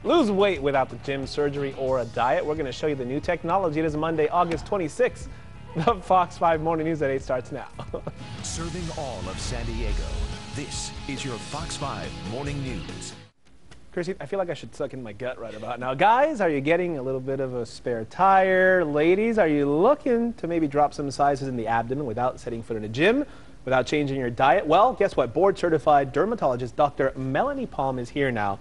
Lose weight without the gym, surgery, or a diet. We're going to show you the new technology. It is Monday, August 26th. The Fox 5 Morning News at 8 starts now. Serving all of San Diego, this is your Fox 5 Morning News. Chrissy, I feel like I should suck in my gut right about now. Guys, are you getting a little bit of a spare tire? Ladies, are you looking to maybe drop some sizes in the abdomen without setting foot in a gym, without changing your diet? Well, guess what? Board-certified dermatologist Dr. Melanie Palm is here now.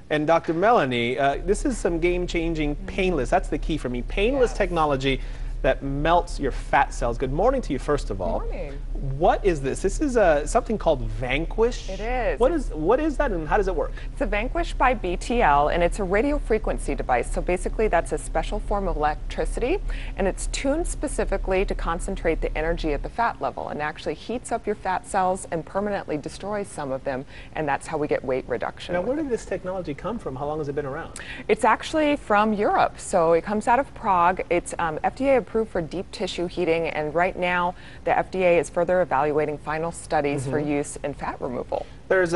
And Dr. Melanie, this is some game-changing, painless, that's the key for me, painless technology that melts your fat cells. Good morning to you, first of all. Good morning. What is this? This is something called Vanquish. It is. What is that, and how does it work? It's a Vanquish by BTL, and it's a radio frequency device. So basically, that's a special form of electricity, and it's tuned specifically to concentrate the energy at the fat level, and actually heats up your fat cells and permanently destroys some of them, and that's how we get weight reduction. Now, where did this technology come from? How long has it been around? It's actually from Europe, so it comes out of Prague. It's FDA approved for deep tissue heating, and right now the FDA is further evaluating final studies for use in fat removal. There's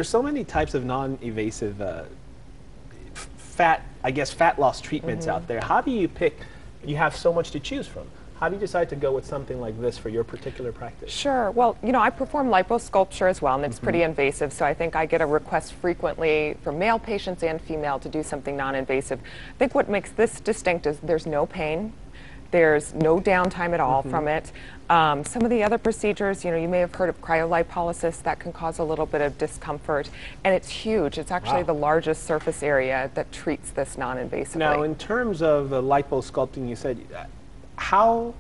so many types of non-invasive fat loss treatments out there. How do you pick? You have so much to choose from. How do you decide to go with something like this for your particular practice? Sure. Well, you know, I perform liposculpture as well, and it's pretty invasive, so I think I get a request frequently from male patients and female to do something non-invasive. I think what makes this distinct is there's no pain. There's no downtime at all from it. Some of the other procedures, you know, you may have heard of cryolipolysis. That can cause a little bit of discomfort, and it's huge. It's actually the largest surface area that treats this non-invasively. Now, in terms of liposculpting, you said, how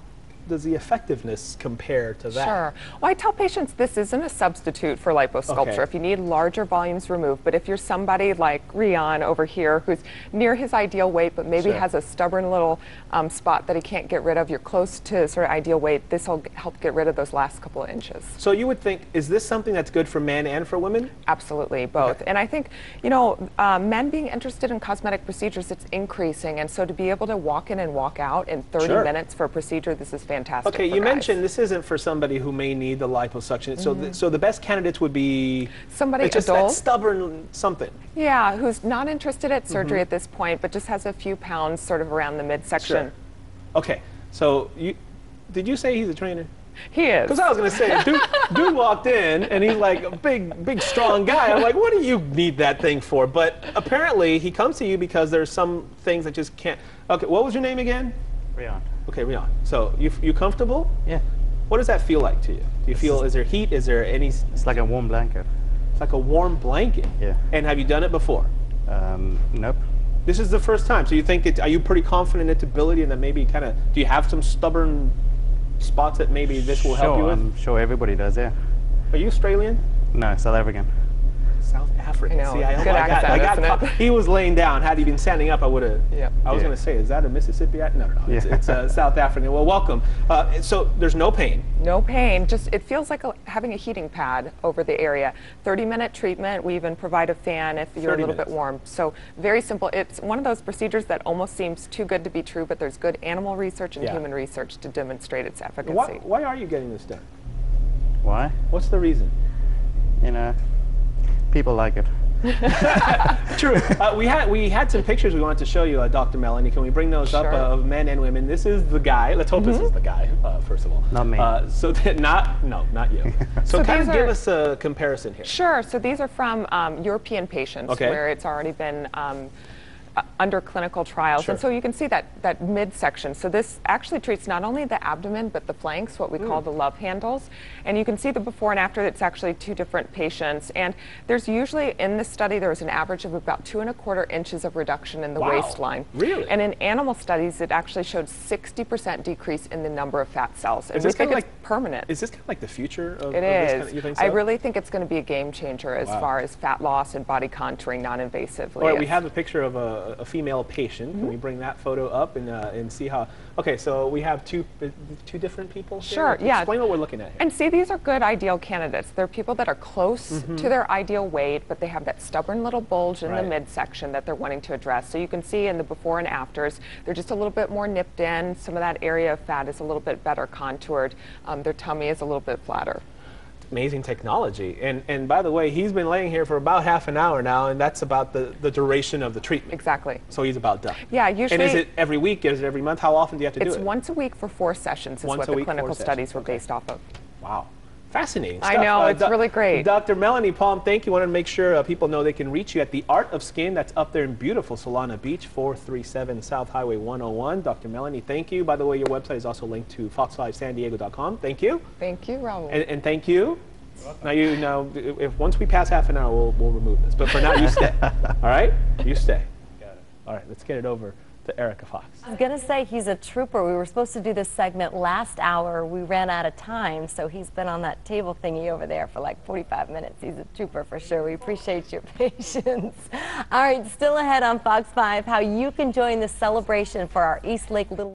does the effectiveness compare to that? Sure. Well, I tell patients this isn't a substitute for liposculpture if you need larger volumes removed, but if you're somebody like Rian over here who's near his ideal weight but maybe has a stubborn little spot that he can't get rid of, you're close to sort of ideal weight, this will help get rid of those last couple of inches. So you would think, is this something that's good for men and for women? Absolutely, both. And I think, you know, men being interested in cosmetic procedures, it's increasing, and so to be able to walk in and walk out in 30 minutes for a procedure, this is fantastic. Okay, you mentioned this isn't for somebody who may need the liposuction. So the best candidates would be somebody just adult, that stubborn something. Yeah, who's not interested at surgery at this point, but just has a few pounds sort of around the midsection. Sure. Okay, so did you say he's a trainer? He is. Because I was going to say, dude walked in and he's like a big, strong guy. I'm like, what do you need that thing for? But apparently he comes to you because there's some things that just can't. Okay, what was your name again? Rian. Okay, Rian. So you comfortable? Yeah. What does that feel like to you? Do you feel, is there heat? Is there any? It's like a warm blanket. It's like a warm blanket? Yeah. And have you done it before? Nope. This is the first time. So you think, are you pretty confident in its ability and that maybe kind of, do you have some stubborn spots that maybe this will help you with? I'm sure everybody does, yeah. Are you Australian? No, South African. South African. I know. See, Good accent, isn't it? He was laying down. Had he been standing up, I would have. Yep. I was going to say, is that a Mississippi accent? No. It's South African. Well, welcome. So there's no pain. No pain. Just it feels like having a heating pad over the area. 30-minute treatment. We even provide a fan if you're a little bit warm. So very simple. It's one of those procedures that almost seems too good to be true, but there's good animal research and human research to demonstrate its efficacy. Why are you getting this done? Why? What's the reason? You know, people like it. True. We had some pictures we wanted to show you, Dr. Melanie. Can we bring those up of men and women? This is the guy. Let's hope this is the guy, first of all. Not me. Not you. So kind of give us a comparison here. Sure. So these are from European patients where it's already been under clinical trials. And so you can see that midsection. So this actually treats not only the abdomen, but the flanks, what we call the love handles. And you can see the before and after. It's actually two different patients. And there's usually, in this study, there was an average of about 2¼ inches of reduction in the waistline. Really? And in animal studies, it actually showed 60% decrease in the number of fat cells. And we think it's permanent. Is this kind of like the future of it this is. Kind of, you think so? I really think it's going to be a game changer as far as fat loss and body contouring non-invasively. All right, we have a picture of a female patient. Can we bring that photo up and see how? Okay, so we have two different people here. Sure, yeah. Explain what we're looking at here. And see, these are good ideal candidates. They're people that are close to their ideal weight, but they have that stubborn little bulge in the midsection that they're wanting to address. So you can see in the before and afters, they're just a little bit more nipped in. Some of that area of fat is a little bit better contoured. Their tummy is a little bit flatter. amazing technology. And by the way, he's been laying here for about half an hour now, and that's about the duration of the treatment. Exactly. So he's about done. Yeah, usually. And is it every week? Is it every month? How often do you have to do it? It's once a week for 4 sessions is Once what a the week, clinical 4 studies sessions. were Okay. based off of. Wow. Fascinating I stuff. know, it's really great. Dr. Melanie Palm, thank you. I want to make sure people know they can reach you at The Art of Skin. That's up there in beautiful Solana Beach, 437 South Highway 101. Dr. Melanie, thank you. By the way, your website is also linked to fox5sandiego.com. Thank you. Thank you, Raul. And thank you. Now, if once we pass half an hour, we'll remove this. But for now, you stay. All right? You stay. Got it. All right, let's get it over to Erica Fox. I was going to say he's a trooper. We were supposed to do this segment last hour. We ran out of time, so he's been on that table thingy over there for like 45 minutes. He's a trooper for sure. We appreciate your patience. All right, still ahead on Fox 5, how you can join the celebration for our East Lake Little